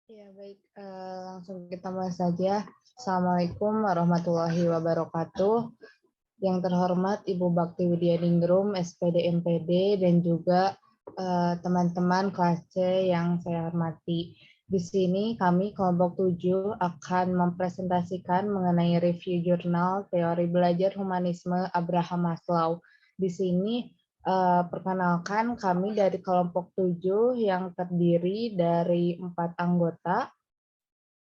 Ya, baik. Langsung kita mulai saja. Assalamualaikum warahmatullahi wabarakatuh. Yang terhormat Ibu Bakti Widyadingrum, SPD MPD, dan juga teman-teman kelas C yang saya hormati. Di sini kami kelompok 7 akan mempresentasikan mengenai review jurnal teori belajar humanisme Abraham Maslow. Di sini perkenalkan kami dari kelompok 7 yang terdiri dari 4 anggota.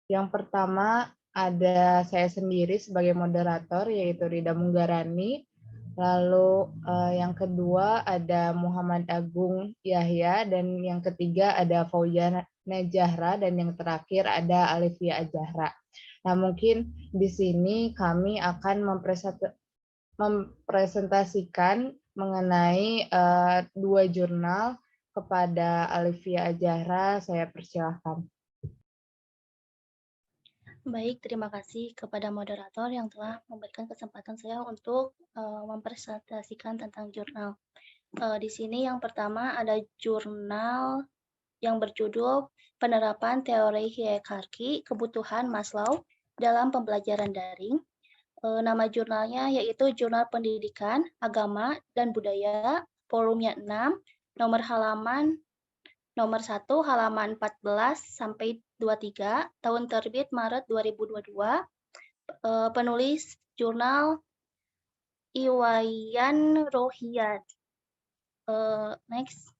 Yang pertama ada saya sendiri sebagai moderator, yaitu Rida Munggarani. Lalu yang kedua ada Muhammad Agung Yahya, dan yang ketiga ada Fauzia Najahra, dan yang terakhir ada Alivia Ajahra. Nah, mungkin di sini kami akan mempresentasikan mengenai dua jurnal kepada Alivia Ajahra. Saya persilahkan. Baik, terima kasih kepada moderator yang telah memberikan kesempatan saya untuk mempresentasikan tentang jurnal. Di sini yang pertama ada jurnal yang berjudul Penerapan Teori Hierarki Kebutuhan Maslow dalam Pembelajaran Daring. Nama jurnalnya yaitu Jurnal Pendidikan, Agama, dan Budaya, volumenya 6, nomor halaman nomor 1 halaman 14 sampai 23, tahun terbit Maret 2022, penulis jurnal Iwayan Rohiyat. Next.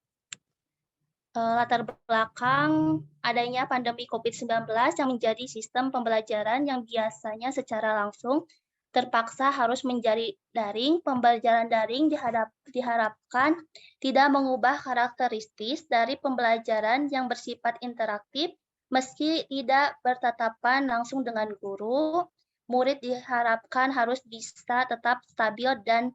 Latar belakang adanya pandemi COVID-19 yang menjadi sistem pembelajaran yang biasanya secara langsung terpaksa harus menjadi daring. Pembelajaran daring diharapkan tidak mengubah karakteristik dari pembelajaran yang bersifat interaktif. Meski tidak bertatapan langsung dengan guru, murid diharapkan harus bisa tetap stabil dan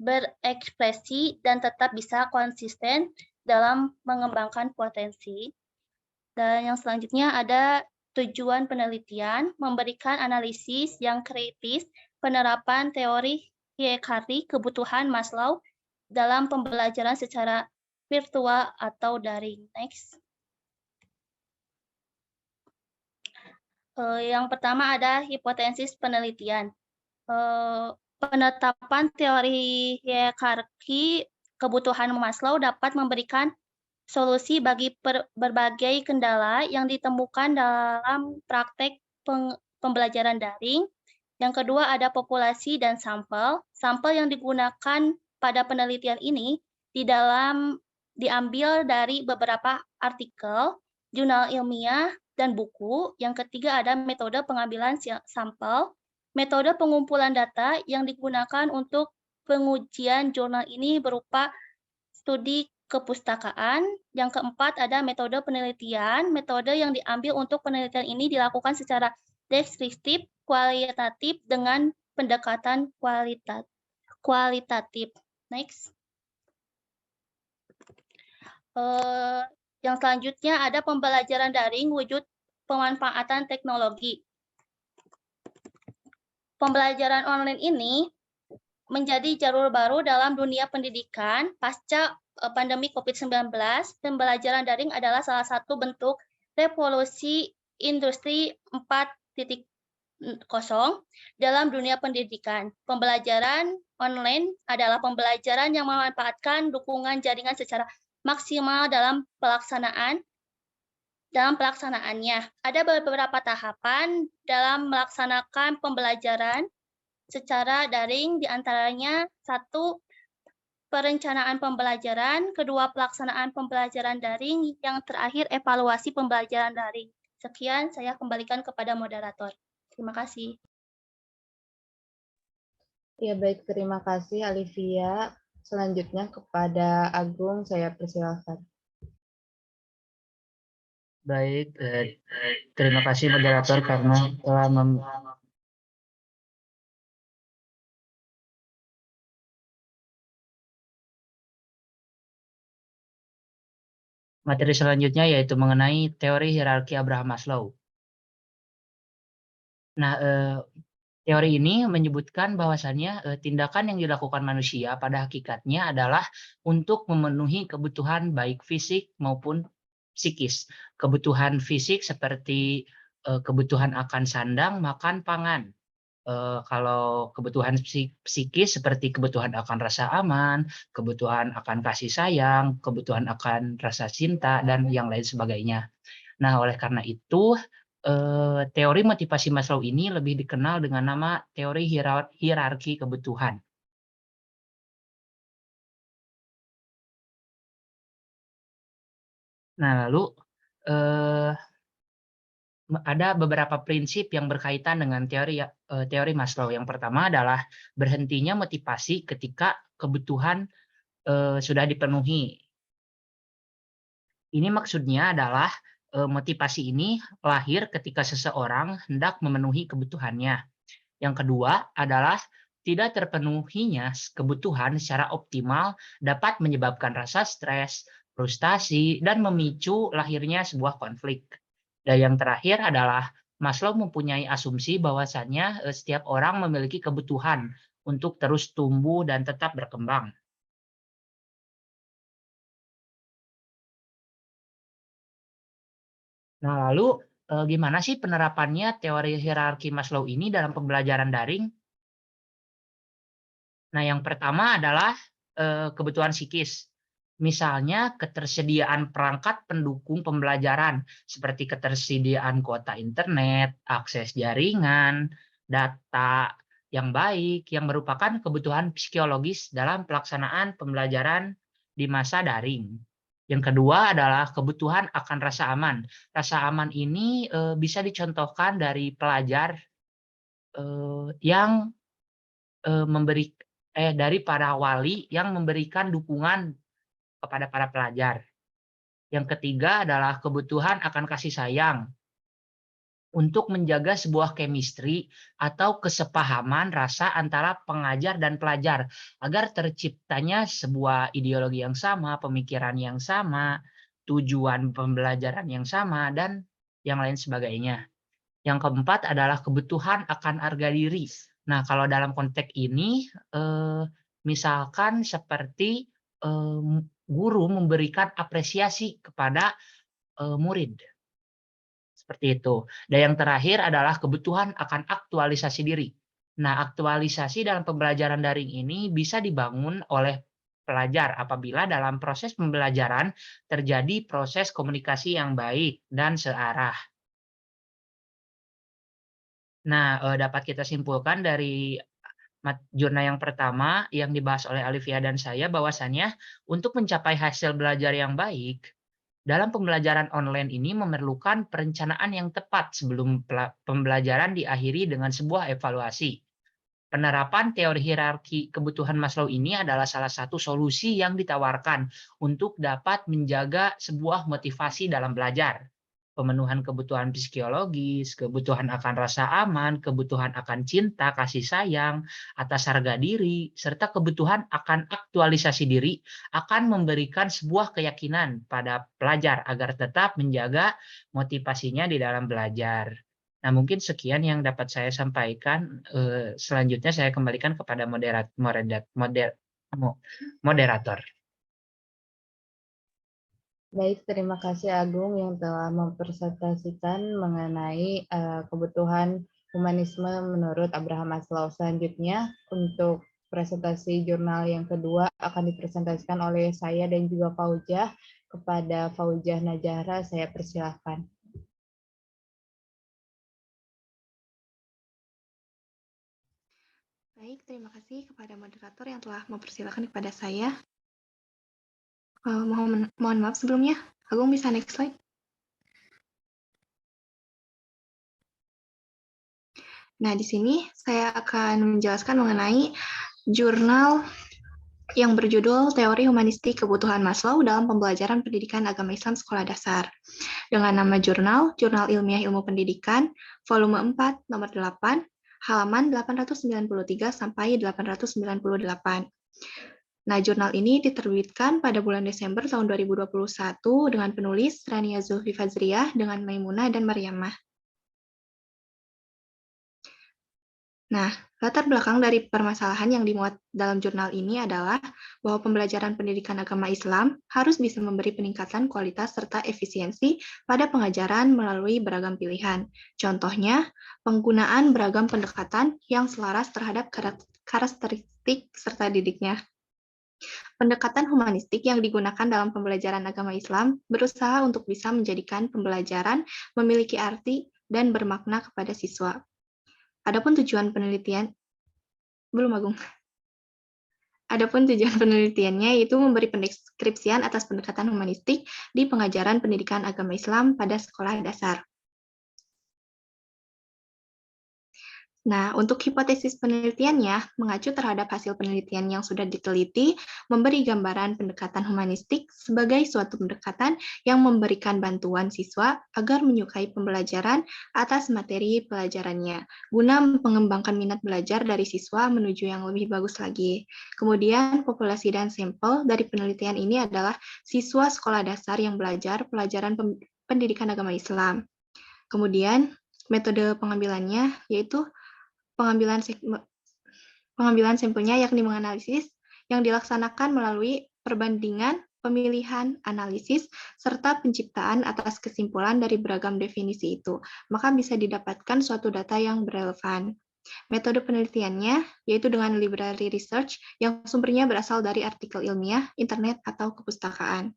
berekspresi dan tetap bisa konsisten dalam mengembangkan potensi. Dan yang selanjutnya ada tujuan penelitian, memberikan analisis yang kritis penerapan teori hierarki kebutuhan Maslow dalam pembelajaran secara virtual atau daring. Next. Yang pertama ada hipotesis penelitian. Penetapan teori hierarki kebutuhan Maslow dapat memberikan solusi bagi berbagai kendala yang ditemukan dalam praktek pembelajaran daring. Yang kedua ada populasi dan sampel. Sampel yang digunakan pada penelitian ini diambil dari beberapa artikel, jurnal ilmiah, dan buku. Yang ketiga ada metode pengambilan sampel. Metode pengumpulan data yang digunakan untuk pengujian jurnal ini berupa studi kepustakaan. Yang keempat ada metode penelitian. Metode yang diambil untuk penelitian ini dilakukan secara deskriptif, kualitatif dengan pendekatan kualitatif. Next. Yang selanjutnya ada pembelajaran daring wujud pemanfaatan teknologi. Pembelajaran online ini menjadi jalur baru dalam dunia pendidikan pasca pandemi COVID-19. Pembelajaran daring adalah salah satu bentuk revolusi industri 4.0 dalam dunia pendidikan. Pembelajaran online adalah pembelajaran yang memanfaatkan dukungan jaringan secara maksimal dalam pelaksanaannya. Ada beberapa tahapan dalam melaksanakan pembelajaran secara daring, diantaranya 1. Perencanaan pembelajaran, kedua pelaksanaan pembelajaran daring, yang terakhir evaluasi pembelajaran daring. Sekian, saya kembalikan kepada moderator. Terima kasih. Ya, baik, terima kasih Alivia. Selanjutnya kepada Agung, saya persilahkan. Baik, terima kasih moderator karena telah materi selanjutnya yaitu mengenai teori hierarki Abraham Maslow. Nah, teori ini menyebutkan bahwasannya tindakan yang dilakukan manusia pada hakikatnya adalah untuk memenuhi kebutuhan baik fisik maupun psikis. Kebutuhan fisik seperti kebutuhan akan sandang, makan, pangan. Kalau kebutuhan psikis seperti kebutuhan akan rasa aman, kebutuhan akan kasih sayang, kebutuhan akan rasa cinta, dan yang lain sebagainya. Nah, oleh karena itu, teori motivasi Maslow ini lebih dikenal dengan nama teori hierarki kebutuhan. Nah, lalu ada beberapa prinsip yang berkaitan dengan teori Maslow. Yang pertama adalah berhentinya motivasi ketika kebutuhan sudah dipenuhi. Ini maksudnya adalah motivasi ini lahir ketika seseorang hendak memenuhi kebutuhannya. Yang kedua adalah tidak terpenuhinya kebutuhan secara optimal dapat menyebabkan rasa stres, frustasi, dan memicu lahirnya sebuah konflik. Dan yang terakhir adalah Maslow mempunyai asumsi bahwasannya setiap orang memiliki kebutuhan untuk terus tumbuh dan tetap berkembang. Nah, lalu gimana sih penerapannya teori hierarki Maslow ini dalam pembelajaran daring? Nah, yang pertama adalah kebutuhan psikis. Misalnya ketersediaan perangkat pendukung pembelajaran seperti ketersediaan kuota internet, akses jaringan, data yang baik yang merupakan kebutuhan psikologis dalam pelaksanaan pembelajaran di masa daring. Yang kedua adalah kebutuhan akan rasa aman. Rasa aman ini bisa dicontohkan dari pelajar yang dari para wali yang memberikan dukungan kepada para pelajar. Yang ketiga adalah kebutuhan akan kasih sayang untuk menjaga sebuah chemistry atau kesepahaman rasa antara pengajar dan pelajar agar terciptanya sebuah ideologi yang sama, pemikiran yang sama, tujuan pembelajaran yang sama, dan yang lain sebagainya. Yang keempat adalah kebutuhan akan harga diri. Nah, kalau dalam konteks ini, misalkan seperti guru memberikan apresiasi kepada murid, seperti itu. Dan yang terakhir adalah kebutuhan akan aktualisasi diri. Nah, aktualisasi dalam pembelajaran daring ini bisa dibangun oleh pelajar apabila dalam proses pembelajaran terjadi proses komunikasi yang baik dan searah. Nah, dapat kita simpulkan dari jurnal yang pertama yang dibahas oleh Alivia dan saya bahwasannya untuk mencapai hasil belajar yang baik, dalam pembelajaran online ini memerlukan perencanaan yang tepat sebelum pembelajaran diakhiri dengan sebuah evaluasi. Penerapan teori hierarki kebutuhan Maslow ini adalah salah satu solusi yang ditawarkan untuk dapat menjaga sebuah motivasi dalam belajar. Pemenuhan kebutuhan psikologis, kebutuhan akan rasa aman, kebutuhan akan cinta, kasih sayang, atas harga diri, serta kebutuhan akan aktualisasi diri akan memberikan sebuah keyakinan pada pelajar agar tetap menjaga motivasinya di dalam belajar. Nah, mungkin sekian yang dapat saya sampaikan. Selanjutnya saya kembalikan kepada moderator. Baik, terima kasih Agung yang telah mempresentasikan mengenai kebutuhan humanisme menurut Abraham Maslow. Selanjutnya, untuk presentasi jurnal yang kedua akan dipresentasikan oleh saya dan juga Faujah. Kepada Faujah Najahra, saya persilahkan. Baik, terima kasih kepada moderator yang telah mempersilahkan kepada saya. Mohon maaf sebelumnya. Agung bisa next slide. Nah, di sini saya akan menjelaskan mengenai jurnal yang berjudul Teori Humanistik Kebutuhan Maslow dalam Pembelajaran Pendidikan Agama Islam Sekolah Dasar. Dengan nama Jurnal Ilmiah Ilmu Pendidikan, volume 4, nomor 8, halaman 893 sampai 898. Nah, jurnal ini diterbitkan pada bulan Desember tahun 2021 dengan penulis Rania Zulfi Fazriyah dengan Maimunah dan Maryamah. Nah, Latar belakang dari permasalahan yang dimuat dalam jurnal ini adalah bahwa pembelajaran pendidikan agama Islam harus bisa memberi peningkatan kualitas serta efisiensi pada pengajaran melalui beragam pilihan. Contohnya, penggunaan beragam pendekatan yang selaras terhadap karakteristik serta didiknya. Pendekatan humanistik yang digunakan dalam pembelajaran agama Islam berusaha untuk bisa menjadikan pembelajaran memiliki arti dan bermakna kepada siswa. Adapun tujuan penelitiannya yaitu memberi pendeskripsian atas pendekatan humanistik di pengajaran pendidikan agama Islam pada sekolah dasar. Nah, untuk hipotesis penelitiannya, mengacu terhadap hasil penelitian yang sudah diteliti, memberi gambaran pendekatan humanistik sebagai suatu pendekatan yang memberikan bantuan siswa agar menyukai pembelajaran atas materi pelajarannya, guna mengembangkan minat belajar dari siswa menuju yang lebih bagus lagi. Kemudian, populasi dan sampel dari penelitian ini adalah siswa sekolah dasar yang belajar pelajaran pendidikan agama Islam. Kemudian, metode pengambilannya yaitu pengambilan sampelnya yakni menganalisis yang dilaksanakan melalui perbandingan, pemilihan, analisis, serta penciptaan atas kesimpulan dari beragam definisi itu. Maka bisa didapatkan suatu data yang berelevan. Metode penelitiannya yaitu dengan library research yang sumbernya berasal dari artikel ilmiah, internet, atau kepustakaan.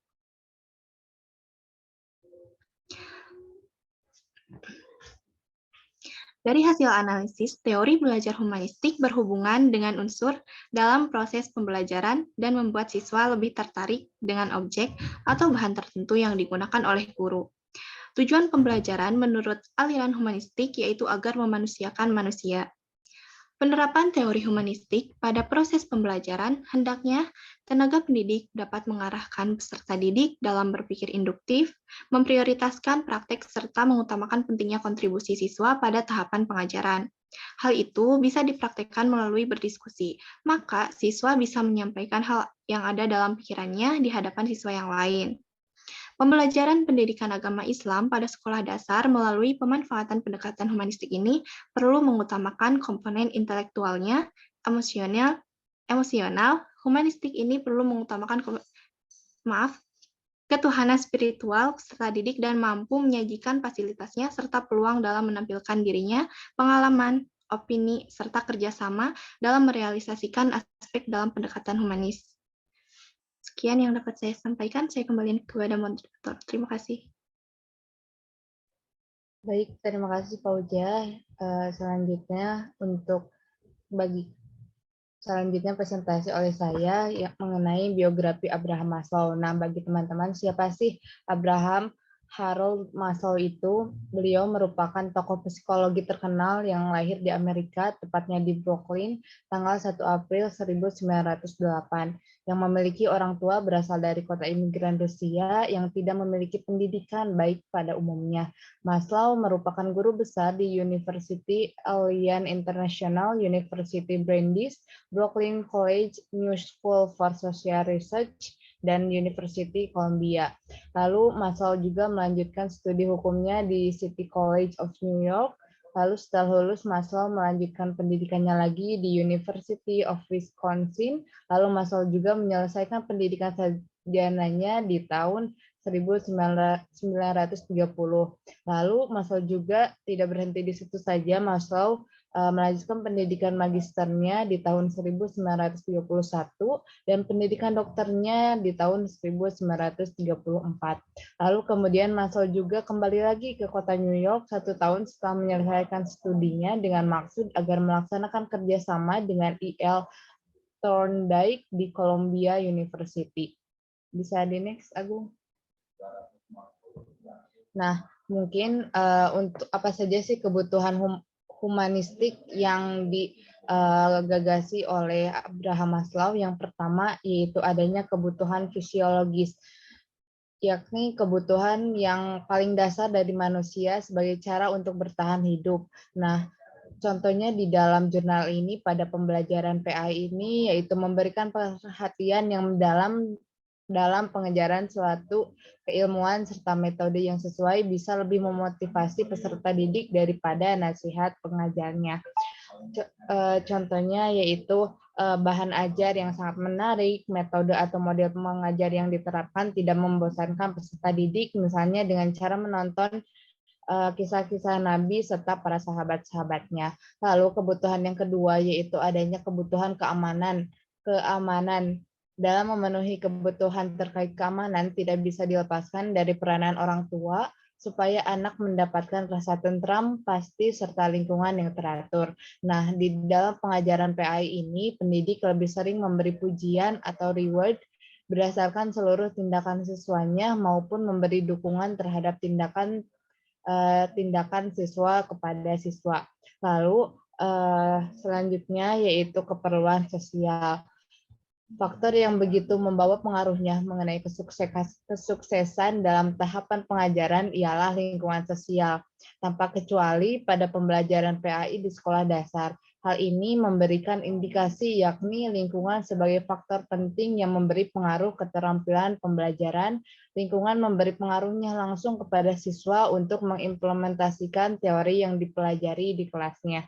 Dari hasil analisis, teori belajar humanistik berhubungan dengan unsur dalam proses pembelajaran dan membuat siswa lebih tertarik dengan objek atau bahan tertentu yang digunakan oleh guru. Tujuan pembelajaran menurut aliran humanistik yaitu agar memanusiakan manusia. Penerapan teori humanistik pada proses pembelajaran hendaknya tenaga pendidik dapat mengarahkan peserta didik dalam berpikir induktif, memprioritaskan praktek serta mengutamakan pentingnya kontribusi siswa pada tahapan pengajaran. Hal itu bisa dipraktekkan melalui berdiskusi, maka siswa bisa menyampaikan hal yang ada dalam pikirannya di hadapan siswa yang lain. Pembelajaran pendidikan agama Islam pada sekolah dasar melalui pemanfaatan pendekatan humanistik ini perlu mengutamakan komponen intelektualnya, emosional, humanistik ini perlu mengutamakan ketuhanan spiritual peserta didik dan mampu menyajikan fasilitasnya serta peluang dalam menampilkan dirinya, pengalaman, opini, serta kerjasama dalam merealisasikan aspek dalam pendekatan humanis. Sekian yang dapat saya sampaikan. Saya kembali kepada moderator. Terima kasih. Baik, terima kasih Pak Uja. Selanjutnya presentasi oleh saya yang mengenai biografi Abraham Maslow. Nah, bagi teman-teman, siapa sih Abraham Harold Maslow itu? Beliau merupakan tokoh psikologi terkenal yang lahir di Amerika, tepatnya di Brooklyn, tanggal 1 April 1908, yang memiliki orang tua berasal dari kota imigran Rusia yang tidak memiliki pendidikan baik pada umumnya. Maslow merupakan guru besar di University Alliance International, University Brandeis, Brooklyn College, New School for Social Research, dan University Columbia. Lalu Maslow juga melanjutkan studi hukumnya di City College of New York. Lalu setelah lulus, Maslow melanjutkan pendidikannya lagi di University of Wisconsin. Lalu Maslow juga menyelesaikan pendidikan sarjananya di tahun 1930. Lalu Maslow juga tidak berhenti di situ saja. Maslow melanjutkan pendidikan magisternya di tahun 1931 dan pendidikan dokternya di tahun 1934. Lalu kemudian Maslow juga kembali lagi ke kota New York 1 tahun setelah menyelesaikan studinya dengan maksud agar melaksanakan kerjasama dengan E.L. Thorndike di Columbia University. Bisa di next, Agung? Nah, mungkin untuk apa saja sih kebutuhan humanistik yang digagasi oleh Abraham Maslow? Yang pertama yaitu adanya kebutuhan fisiologis, yakni kebutuhan yang paling dasar dari manusia sebagai cara untuk bertahan hidup. Nah, contohnya di dalam jurnal ini pada pembelajaran PA ini yaitu memberikan perhatian yang dalam pengejaran suatu keilmuan serta metode yang sesuai bisa lebih memotivasi peserta didik daripada nasihat pengajarnya. Contohnya yaitu bahan ajar yang sangat menarik, metode atau model mengajar yang diterapkan tidak membosankan peserta didik, misalnya dengan cara menonton kisah-kisah Nabi serta para sahabat-sahabatnya. Lalu kebutuhan yang kedua yaitu adanya kebutuhan keamanan. Keamanan dalam memenuhi kebutuhan terkait keamanan tidak bisa dilepaskan dari peranan orang tua supaya anak mendapatkan rasa tentram, pasti, serta lingkungan yang teratur. Nah, di dalam pengajaran PAI ini, pendidik lebih sering memberi pujian atau reward berdasarkan seluruh tindakan siswanya maupun memberi dukungan terhadap tindakan siswa kepada siswa. Lalu selanjutnya yaitu keperluan sosial. Faktor yang begitu membawa pengaruhnya mengenai kesuksesan dalam tahapan pengajaran ialah lingkungan sosial, tanpa kecuali pada pembelajaran PAI di sekolah dasar. Hal ini memberikan indikasi yakni lingkungan sebagai faktor penting yang memberi pengaruh keterampilan pembelajaran. Lingkungan memberi pengaruhnya langsung kepada siswa untuk mengimplementasikan teori yang dipelajari di kelasnya.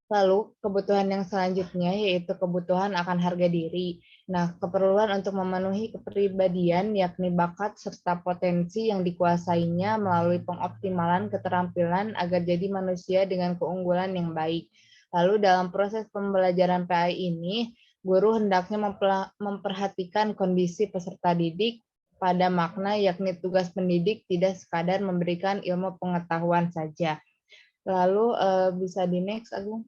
Lalu kebutuhan yang selanjutnya yaitu kebutuhan akan harga diri. Nah, keperluan untuk memenuhi kepribadian yakni bakat serta potensi yang dikuasainya melalui pengoptimalan keterampilan agar jadi manusia dengan keunggulan yang baik. Lalu dalam proses pembelajaran PAI ini, guru hendaknya memperhatikan kondisi peserta didik pada makna yakni tugas pendidik tidak sekadar memberikan ilmu pengetahuan saja. Lalu bisa di next, Agung.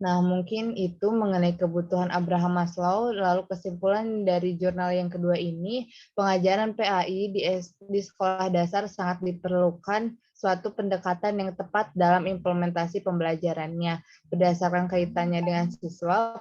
Nah, mungkin itu mengenai kebutuhan Abraham Maslow. Lalu kesimpulan dari jurnal yang kedua ini, pengajaran PAI di sekolah dasar sangat diperlukan suatu pendekatan yang tepat dalam implementasi pembelajarannya. Berdasarkan kaitannya dengan siswa,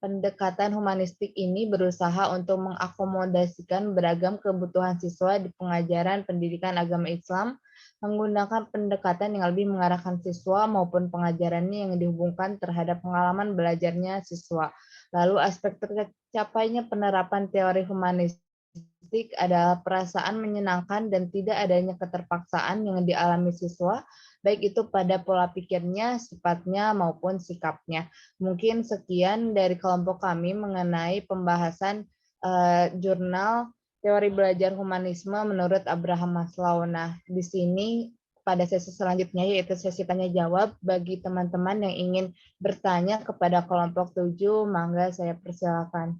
pendekatan humanistik ini berusaha untuk mengakomodasikan beragam kebutuhan siswa di pengajaran pendidikan agama Islam, menggunakan pendekatan yang lebih mengarahkan siswa maupun pengajarannya yang dihubungkan terhadap pengalaman belajarnya siswa. Lalu aspek tercapainya penerapan teori humanistik adalah perasaan menyenangkan dan tidak adanya keterpaksaan yang dialami siswa, baik itu pada pola pikirnya, sifatnya, maupun sikapnya. Mungkin sekian dari kelompok kami mengenai pembahasan jurnal teori belajar humanisme menurut Abraham Maslow. Nah, di sini pada sesi selanjutnya yaitu sesi tanya jawab bagi teman-teman yang ingin bertanya kepada kelompok 7, mangga saya persilakan.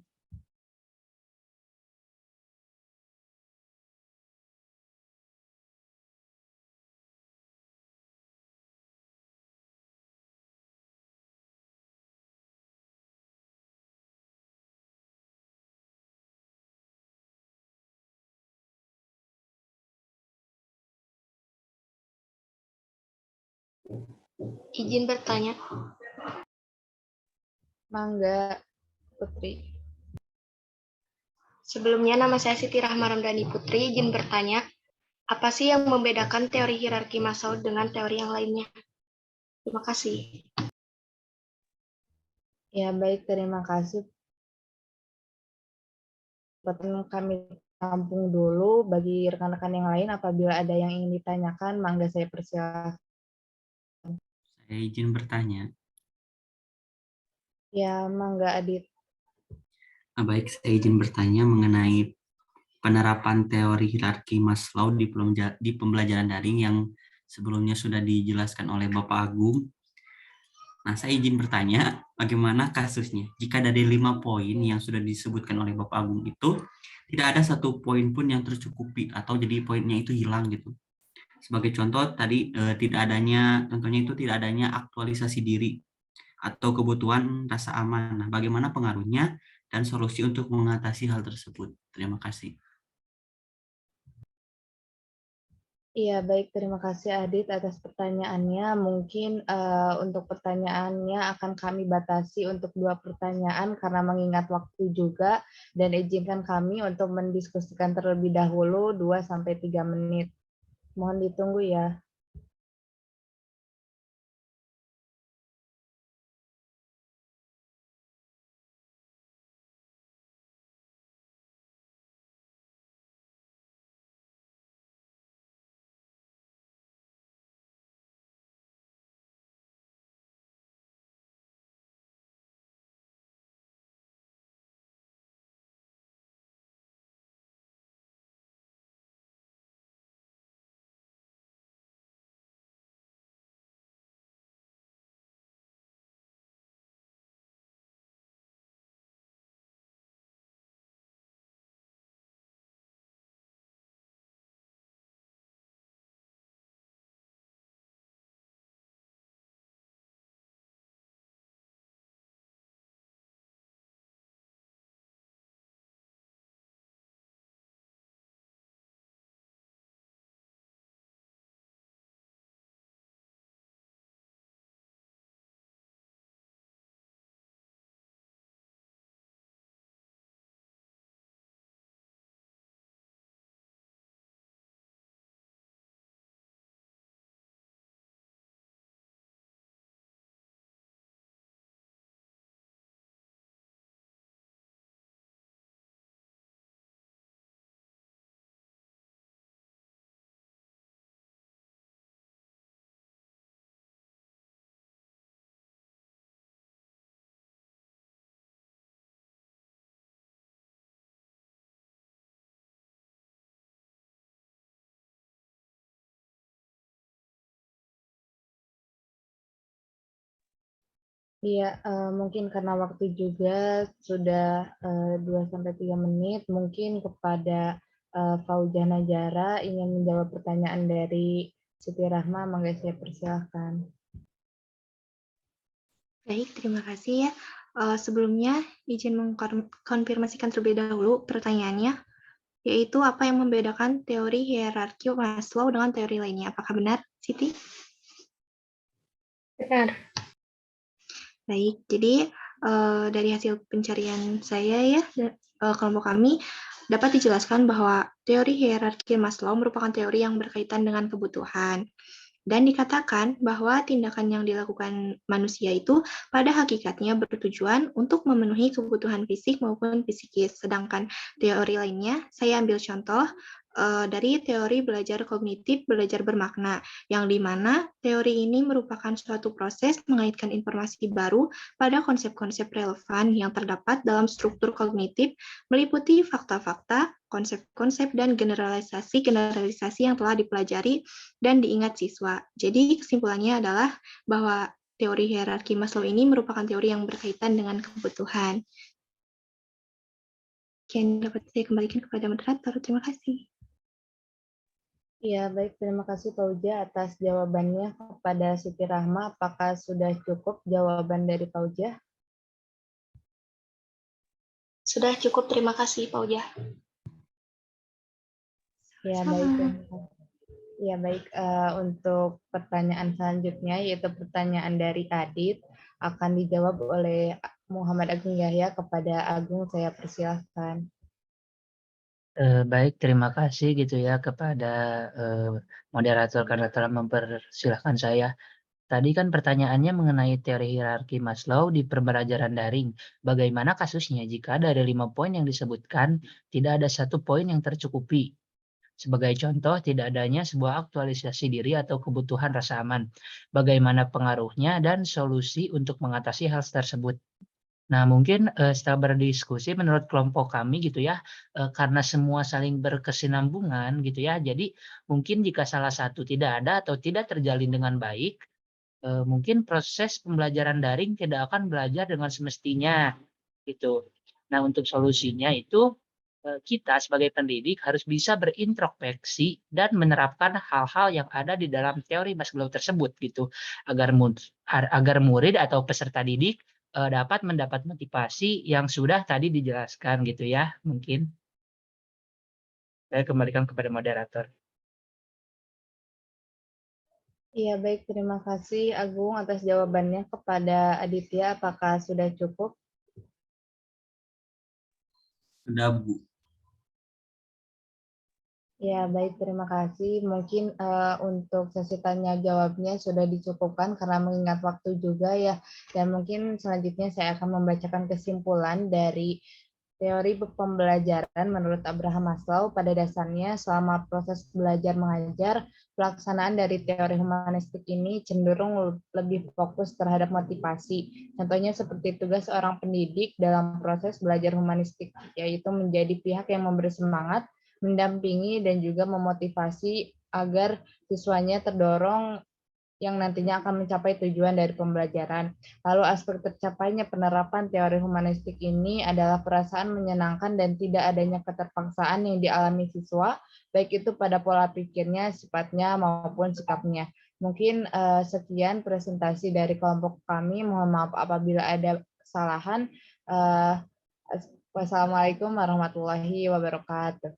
Izin bertanya. Mangga, Putri. Sebelumnya, nama saya Siti Rahma Ramdhani Putri. Izin bertanya, apa sih yang membedakan teori hierarki Maslow dengan teori yang lainnya? Terima kasih. Ya, baik, terima kasih. Kami tampung dulu bagi rekan-rekan yang lain apabila ada yang ingin ditanyakan, mangga saya persilakan. Saya izin bertanya. Ya, mangga Adit. Baik, saya izin bertanya mengenai penerapan teori hierarki Maslow di pembelajaran daring yang sebelumnya sudah dijelaskan oleh Bapak Agung. Nah, saya izin bertanya, bagaimana kasusnya jika dari 5 poin yang sudah disebutkan oleh Bapak Agung itu tidak ada satu poin pun yang tercukupi atau jadi poinnya itu hilang gitu. Sebagai contoh tadi contohnya itu tidak adanya aktualisasi diri atau kebutuhan rasa aman. Nah, bagaimana pengaruhnya dan solusi untuk mengatasi hal tersebut? Terima kasih. Iya, baik. Terima kasih Adit atas pertanyaannya. Mungkin untuk pertanyaannya akan kami batasi untuk 2 pertanyaan karena mengingat waktu juga, dan izinkan kami untuk mendiskusikan terlebih dahulu 2-3 menit. Mohon ditunggu ya. Iya, mungkin karena waktu juga sudah 2 sampai 3 menit, mungkin kepada Fauzia Najara ingin menjawab pertanyaan dari Siti Rahma, mangga saya persilahkan. Baik, terima kasih ya. Sebelumnya, izin mengkonfirmasikan terlebih dahulu pertanyaannya, yaitu apa yang membedakan teori hierarki Maslow dengan teori lainnya. Apakah benar, Siti? Benar. Baik, jadi dari hasil pencarian saya ya, kelompok kami, dapat dijelaskan bahwa teori hierarki Maslow merupakan teori yang berkaitan dengan kebutuhan. Dan dikatakan bahwa tindakan yang dilakukan manusia itu pada hakikatnya bertujuan untuk memenuhi kebutuhan fisik maupun psikis. Sedangkan teori lainnya, saya ambil contoh dari teori belajar kognitif, belajar bermakna, yang dimana teori ini merupakan suatu proses mengaitkan informasi baru pada konsep-konsep relevan yang terdapat dalam struktur kognitif, meliputi fakta-fakta, konsep-konsep, dan generalisasi-generalisasi yang telah dipelajari dan diingat siswa. Jadi kesimpulannya adalah bahwa teori hierarki Maslow ini merupakan teori yang berkaitan dengan kebutuhan. Yang dapat saya kembalikan kepada moderator. Terima kasih. Iya, baik. Terima kasih Fauzia atas jawabannya kepada Siti Rahma. Apakah sudah cukup jawaban dari Fauzia? Sudah cukup, terima kasih, Pak Ujah. Ya, baik. Ya, baik. Untuk pertanyaan selanjutnya, yaitu pertanyaan dari Adit, akan dijawab oleh Muhammad Agung Yahya. Kepada Agung, saya persilahkan. Baik, terima kasih gitu ya kepada moderator karena telah mempersilahkan saya. Tadi kan pertanyaannya mengenai teori hierarki Maslow di pembelajaran daring. Bagaimana kasusnya jika dari 5 poin yang disebutkan tidak ada satu poin yang tercukupi? Sebagai contoh, tidak adanya sebuah aktualisasi diri atau kebutuhan rasa aman. Bagaimana pengaruhnya dan solusi untuk mengatasi hal tersebut? Nah, mungkin setelah berdiskusi menurut kelompok kami gitu ya, karena semua saling berkesinambungan gitu ya, jadi mungkin jika salah satu tidak ada atau tidak terjalin dengan baik, mungkin proses pembelajaran daring tidak akan belajar dengan semestinya gitu. Nah, untuk solusinya itu kita sebagai pendidik harus bisa berintrospeksi dan menerapkan hal-hal yang ada di dalam teori Maslow tersebut gitu, agar murid atau peserta didik dapat mendapat motivasi yang sudah tadi dijelaskan gitu ya. Mungkin saya kembalikan kepada moderator. Iya, baik. Terima kasih Agung atas jawabannya. Kepada Aditya, apakah sudah cukup? Sudah, Bu. Ya, baik. Terima kasih. Mungkin untuk sesi tanya jawabnya sudah dicukupkan karena mengingat waktu juga ya. Dan mungkin selanjutnya saya akan membacakan kesimpulan dari teori pembelajaran menurut Abraham Maslow. Pada dasarnya, selama proses belajar mengajar, pelaksanaan dari teori humanistik ini cenderung lebih fokus terhadap motivasi. Contohnya seperti tugas seorang pendidik dalam proses belajar humanistik, yaitu menjadi pihak yang memberi semangat, mendampingi, dan juga memotivasi agar siswanya terdorong yang nantinya akan mencapai tujuan dari pembelajaran. Lalu aspek tercapainya penerapan teori humanistik ini adalah perasaan menyenangkan dan tidak adanya keterpaksaan yang dialami siswa, baik itu pada pola pikirnya, sifatnya, maupun sikapnya. Mungkin sekian presentasi dari kelompok kami. Mohon maaf apabila ada kesalahan. Wassalamualaikum warahmatullahi wabarakatuh.